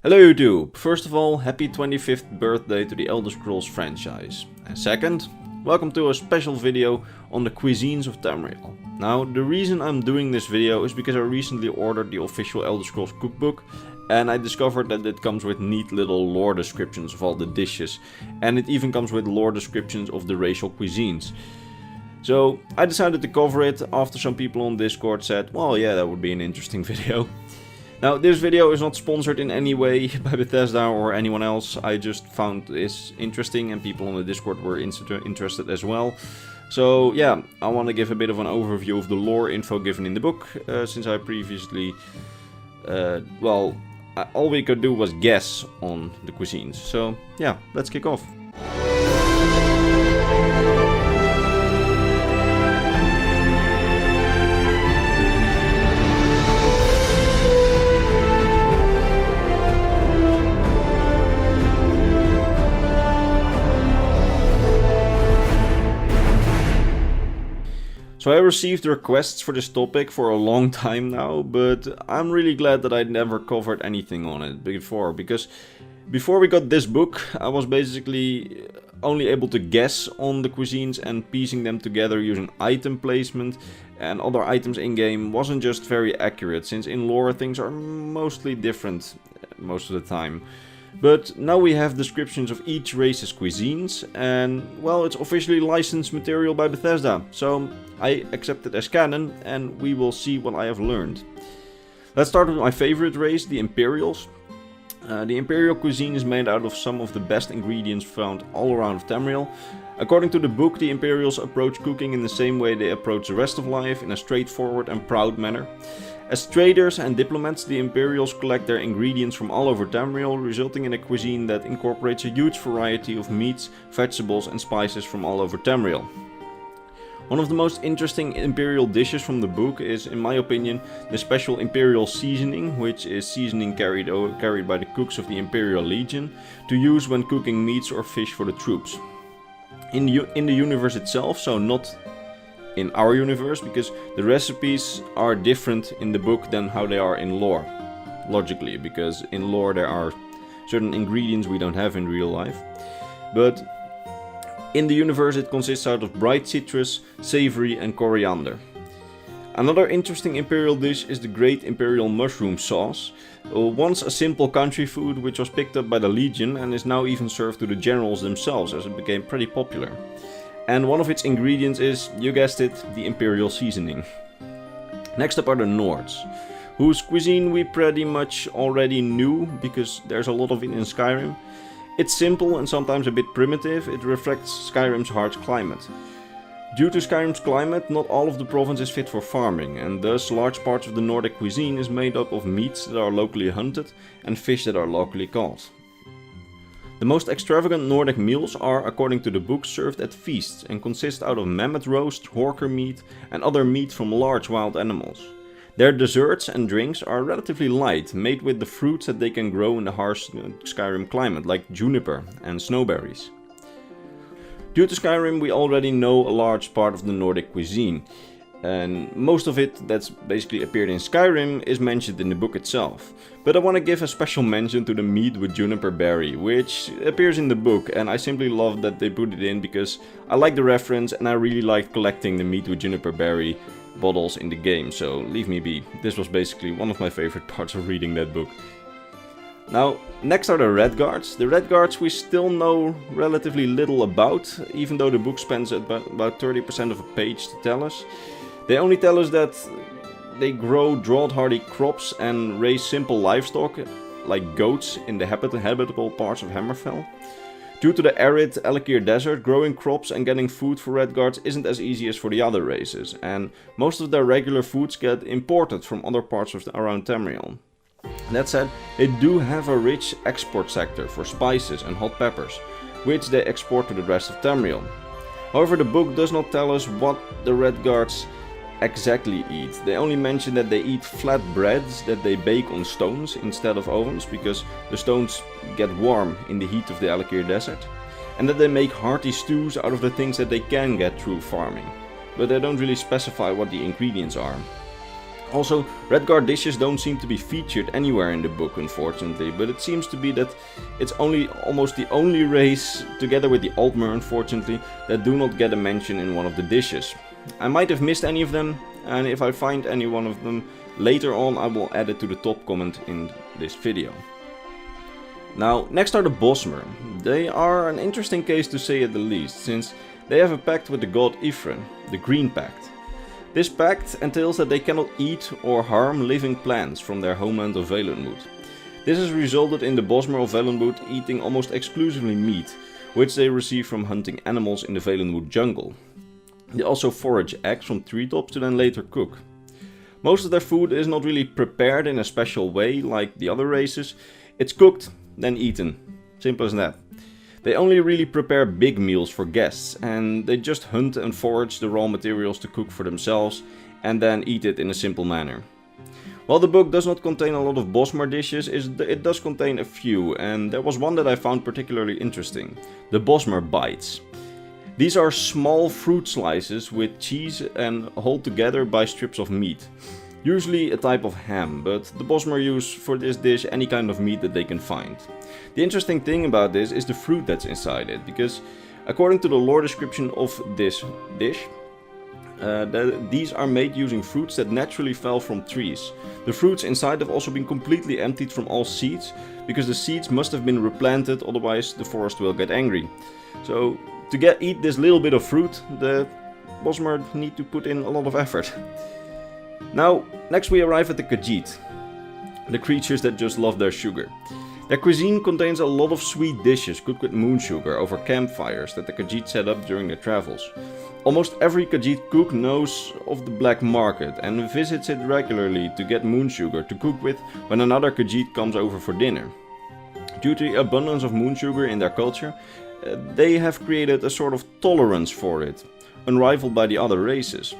Hello YouTube! First of all, happy 25th birthday to the Elder Scrolls franchise. And second, welcome to a special video on the Cuisines of Tamriel. Now, the reason I'm doing this video is because I recently ordered the official Elder Scrolls cookbook and I discovered that it comes with neat little lore descriptions of all the dishes, and it even comes with lore descriptions of the racial cuisines. So I decided to cover it after some people on Discord said, well yeah, that would be an interesting video. Now, this video is not sponsored in any way by Bethesda or anyone else. I just found this interesting and people on the Discord were interested as well. So yeah, I want to give a bit of an overview of the lore info given in the book, since I previously, all we could do was guess on the cuisines. So yeah, let's kick off. So I received requests for this topic for a long time now, but I'm really glad that I never covered anything on it before, because before we got this book, I was basically only able to guess on the cuisines, and piecing them together using item placement and other items in-game wasn't just very accurate, since in lore things are mostly different most of the time. But now we have descriptions of each race's cuisines, and well, it's officially licensed material by Bethesda, so I accept it as canon, and we will see what I have learned. Let's start with my favorite race, the Imperials. The Imperial cuisine is made out of some of the best ingredients found all around Tamriel. According to the book, the Imperials approach cooking in the same way they approach the rest of life, in a straightforward and proud manner. As traders and diplomats, the Imperials collect their ingredients from all over Tamriel, resulting in a cuisine that incorporates a huge variety of meats, vegetables and spices from all over Tamriel. One of the most interesting Imperial dishes from the book is, in my opinion, the special Imperial seasoning, which is seasoning carried by the cooks of the Imperial Legion, to use when cooking meats or fish for the troops. In the universe itself, so not in our universe, because the recipes are different in the book than how they are in lore. Logically, because in lore there are certain ingredients we don't have in real life. But in the universe it consists out of bright citrus, savory and coriander. Another interesting Imperial dish is the Great Imperial Mushroom Sauce, once a simple country food which was picked up by the Legion and is now even served to the generals themselves, as it became pretty popular. And one of its ingredients is, you guessed it, the Imperial seasoning. Next up are the Nords, whose cuisine we pretty much already knew because there's a lot of it in Skyrim. It's simple and sometimes a bit primitive. It reflects Skyrim's harsh climate. Due to Skyrim's climate, not all of the province is fit for farming, and thus large parts of the Nordic cuisine is made up of meats that are locally hunted and fish that are locally caught. The most extravagant Nordic meals are, according to the book, served at feasts and consist out of mammoth roast, horker meat and other meat from large wild animals. Their desserts and drinks are relatively light, made with the fruits that they can grow in the harsh Skyrim climate, like juniper and snowberries. Due to Skyrim, we already know a large part of the Nordic cuisine, and most of it that's basically appeared in Skyrim is mentioned in the book itself. But I want to give a special mention to the meat with juniper berry, which appears in the book, and I simply love that they put it in because I like the reference and I really liked collecting the meat with juniper berry bottles in the game, so leave me be. This was basically one of my favorite parts of reading that book. Now, next are the Red Guards. The Red Guards we still know relatively little about, even though the book spends about 30% of a page to tell us. They only tell us that they grow drought-hardy crops and raise simple livestock, like goats, in the habitable parts of Hammerfell. Due to the arid Elekir desert, growing crops and getting food for Red Guards isn't as easy as for the other races, and most of their regular foods get imported from other parts around Tamriel. That said, they do have a rich export sector for spices and hot peppers, which they export to the rest of Tamriel. However, the book does not tell us what the Red Guards exactly eat. They only mention that they eat flat breads that they bake on stones instead of ovens, because the stones get warm in the heat of the Elekir desert, and that they make hearty stews out of the things that they can get through farming, but they don't really specify what the ingredients are. Also, Redguard dishes don't seem to be featured anywhere in the book, unfortunately, but it seems to be that it's almost the only race, together with the Altmer unfortunately, that do not get a mention in one of the dishes. I might have missed any of them, and if I find any one of them later on, I will add it to the top comment in this video. Now, next are the Bosmer. They are an interesting case to say at the least, since they have a pact with the god Ifrin, the Green Pact. This pact entails that they cannot eat or harm living plants from their homeland of Valenwood. This has resulted in the Bosmer of Valenwood eating almost exclusively meat, which they receive from hunting animals in the Valenwood jungle. They also forage eggs from treetops to then later cook. Most of their food is not really prepared in a special way like the other races. It's cooked, then eaten. Simple as that. They only really prepare big meals for guests, and they just hunt and forage the raw materials to cook for themselves and then eat it in a simple manner. While the book does not contain a lot of Bosmer dishes, it does contain a few, and there was one that I found particularly interesting: the Bosmer bites. These are small fruit slices with cheese and held together by strips of meat. Usually a type of ham, but the Bosmer use for this dish any kind of meat that they can find. The interesting thing about this is the fruit that's inside it, because according to the lore description of this dish, these are made using fruits that naturally fell from trees. The fruits inside have also been completely emptied from all seeds, because the seeds must have been replanted, otherwise the forest will get angry. So to eat this little bit of fruit, the Bosmer need to put in a lot of effort. Now, next we arrive at the Khajiit, the creatures that just love their sugar. Their cuisine contains a lot of sweet dishes cooked with moon sugar over campfires that the Khajiit set up during their travels. Almost every Khajiit cook knows of the black market and visits it regularly to get moon sugar to cook with when another Khajiit comes over for dinner. Due to the abundance of moon sugar in their culture, they have created a sort of tolerance for it, unrivaled by the other races.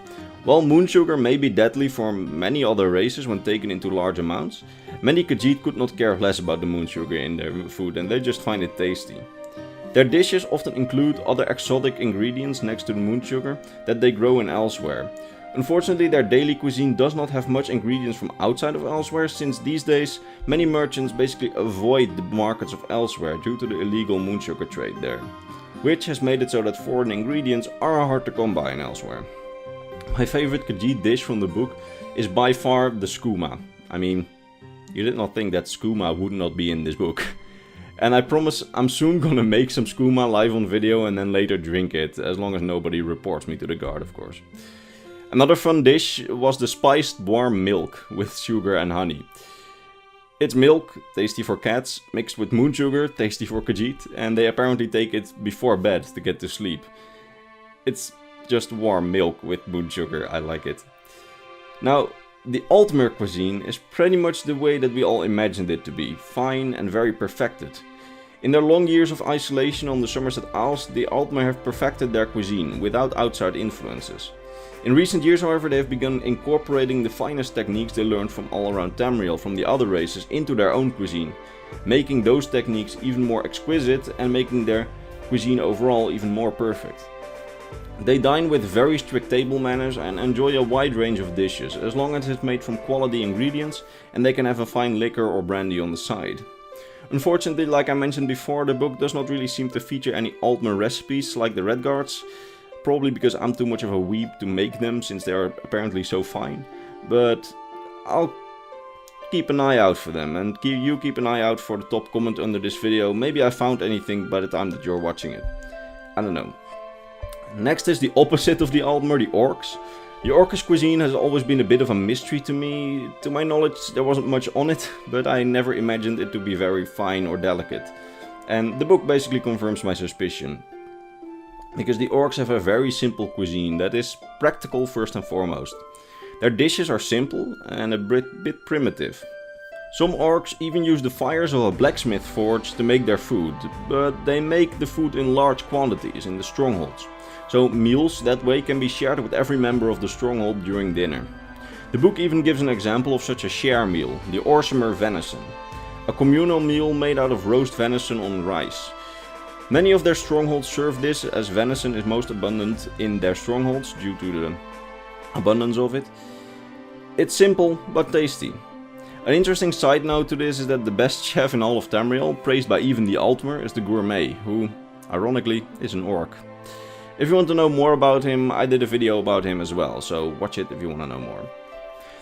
While moon sugar may be deadly for many other races when taken into large amounts, many Khajiit could not care less about the moon sugar in their food, and they just find it tasty. Their dishes often include other exotic ingredients next to the moon sugar that they grow in elsewhere. Unfortunately, their daily cuisine does not have much ingredients from outside of elsewhere, since these days many merchants basically avoid the markets of elsewhere due to the illegal moon sugar trade there, which has made it so that foreign ingredients are hard to come by in elsewhere. My favorite Khajiit dish from the book is by far the skooma. I mean, you did not think that skooma would not be in this book. And I promise I'm soon gonna make some skooma live on video and then later drink it, as long as nobody reports me to the guard, of course. Another fun dish was the spiced warm milk with sugar and honey. It's milk, tasty for cats, mixed with moon sugar, tasty for Khajiit, and they apparently take it before bed to get to sleep. It's just warm milk with moon sugar, I like it. Now, the Altmer cuisine is pretty much the way that we all imagined it to be, fine and very perfected. In their long years of isolation on the Somerset Isles, the Altmer have perfected their cuisine without outside influences. In recent years, however, they have begun incorporating the finest techniques they learned from all around Tamriel from the other races into their own cuisine, making those techniques even more exquisite and making their cuisine overall even more perfect. They dine with very strict table manners and enjoy a wide range of dishes, as long as it's made from quality ingredients and they can have a fine liquor or brandy on the side. Unfortunately, like I mentioned before, the book does not really seem to feature any Altmer recipes like the Redguards, probably because I'm too much of a weeb to make them since they are apparently so fine, but I'll keep an eye out for them, and you keep an eye out for the top comment under this video. Maybe I found anything by the time that you're watching it. I don't know. Next is the opposite of the Altmer, the Orcs. The Orcish cuisine has always been a bit of a mystery to me. To my knowledge, there wasn't much on it, but I never imagined it to be very fine or delicate. And the book basically confirms my suspicion. Because the Orcs have a very simple cuisine that is practical first and foremost. Their dishes are simple and a bit primitive. Some Orcs even use the fires of a blacksmith forge to make their food, but they make the food in large quantities in the strongholds. So meals that way can be shared with every member of the stronghold during dinner. The book even gives an example of such a share meal, the Orsimer venison. A communal meal made out of roast venison on rice. Many of their strongholds serve this, as venison is most abundant in their strongholds due to the abundance of it. It's simple but tasty. An interesting side note to this is that the best chef in all of Tamriel, praised by even the Altmer, is the gourmet, who, ironically, is an orc. If you want to know more about him, I did a video about him as well, so watch it if you want to know more.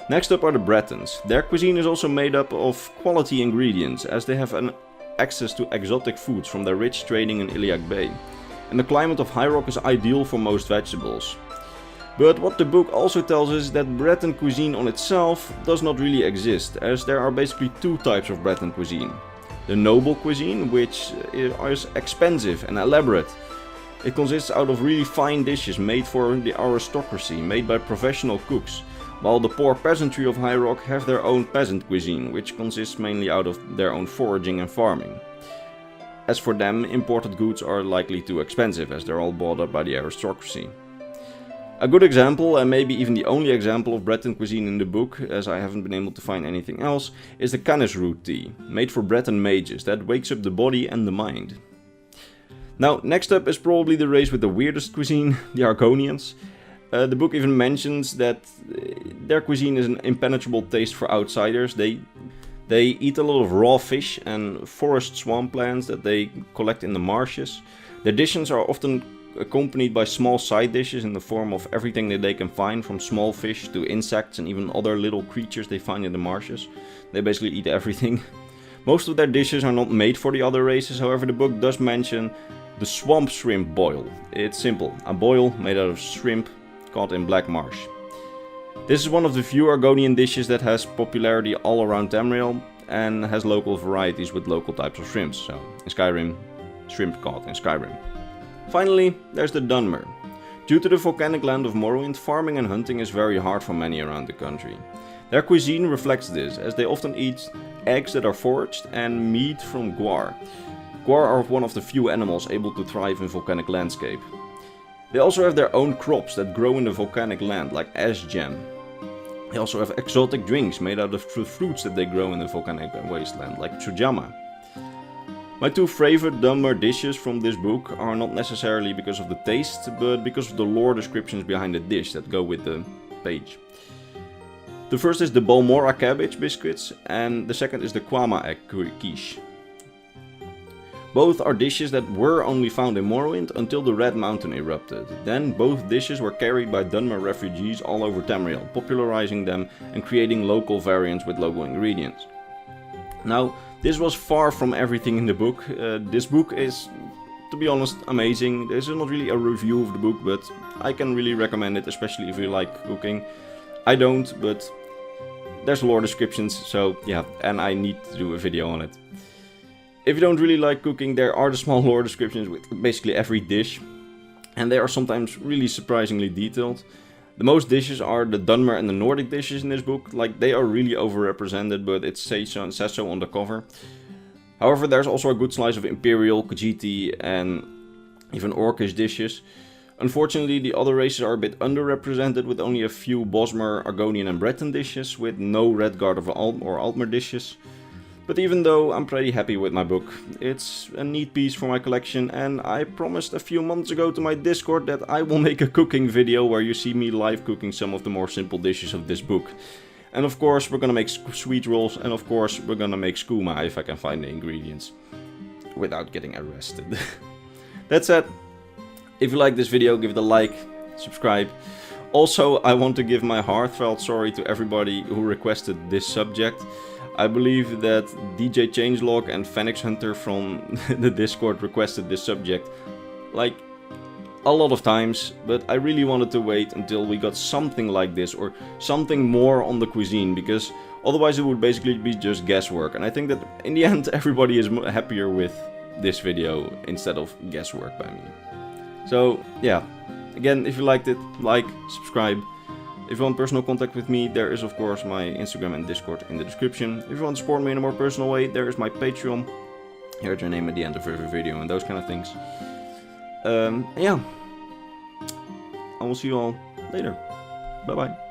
Next up are the Bretons. Their cuisine is also made up of quality ingredients, as they have access to exotic foods from their rich trading in Iliac Bay. And the climate of High Rock is ideal for most vegetables. But what the book also tells us is that Breton cuisine on itself does not really exist, as there are basically two types of Breton cuisine. The noble cuisine, which is expensive and elaborate. It consists out of really fine dishes made for the aristocracy, made by professional cooks, while the poor peasantry of High Rock have their own peasant cuisine, which consists mainly out of their own foraging and farming. As for them, imported goods are likely too expensive, as they're all bought up by the aristocracy. A good example, and maybe even the only example of Breton cuisine in the book, as I haven't been able to find anything else, is the canis root tea, made for Breton mages, that wakes up the body and the mind. Now, next up is probably the race with the weirdest cuisine, the Argonians. The book even mentions that their cuisine is an impenetrable taste for outsiders. They eat a lot of raw fish and forest swamp plants that they collect in the marshes. Their dishes are often accompanied by small side dishes in the form of everything that they can find, from small fish to insects and even other little creatures they find in the marshes. They basically eat everything. Most of their dishes are not made for the other races, however the book does mention the swamp shrimp boil. It's simple, a boil made out of shrimp caught in black marsh. This is one of the few Argonian dishes that has popularity all around Tamriel and has local varieties with local types of shrimps. So in Skyrim, shrimp caught in Skyrim. Finally, there's the Dunmer. Due to the volcanic land of Morrowind, farming and hunting is very hard for many around the country. Their cuisine reflects this, as they often eat eggs that are foraged and meat from guar. Guar are one of the few animals able to thrive in volcanic landscape. They also have their own crops that grow in the volcanic land, like ash jam. They also have exotic drinks made out of fruits that they grow in the volcanic wasteland, like chujama. My two favorite Dunmer dishes from this book are not necessarily because of the taste, but because of the lore descriptions behind the dish that go with the page. The first is the Balmora cabbage biscuits, and the second is the Kwama egg quiche. Both are dishes that were only found in Morrowind until the Red Mountain erupted. Then both dishes were carried by Dunmer refugees all over Tamriel, popularizing them and creating local variants with local ingredients. Now, this was far from everything in the book. This book is, to be honest, amazing. This is not really a review of the book, but I can really recommend it, especially if you like cooking. I don't, but there's lore descriptions, so yeah, and I need to do a video on it. If you don't really like cooking, there are the small lore descriptions with basically every dish, and they are sometimes really surprisingly detailed. The most dishes are the Dunmer and the Nordic dishes in this book. Like, they are really overrepresented, but it says so on the cover. However, there's also a good slice of Imperial, Khajiit and even Orcish dishes. Unfortunately, the other races are a bit underrepresented, with only a few Bosmer, Argonian and Breton dishes, with no Redguard or Altmer dishes. But even though I'm pretty happy with my book, it's a neat piece for my collection, and I promised a few months ago to my Discord that I will make a cooking video where you see me live cooking some of the more simple dishes of this book. And of course we're gonna make sweet rolls, and of course we're gonna make skooma if I can find the ingredients without getting arrested. That said, if you like this video, give it a like, subscribe. Also, I want to give my heartfelt sorry to everybody who requested this subject. I believe that DJ Changelog and Phoenix Hunter from the Discord requested this subject like a lot of times, but I really wanted to wait until we got something like this or something more on the cuisine, because otherwise it would basically be just guesswork, and I think that in the end everybody is happier with this video instead of guesswork by me. So yeah, again, if you liked it, like, subscribe. If you want personal contact with me, there is of course my Instagram and Discord in the description. If you want to support me in a more personal way, there is my Patreon. Here's your name at the end of every video and those kind of things. Yeah, I will see you all later. Bye bye.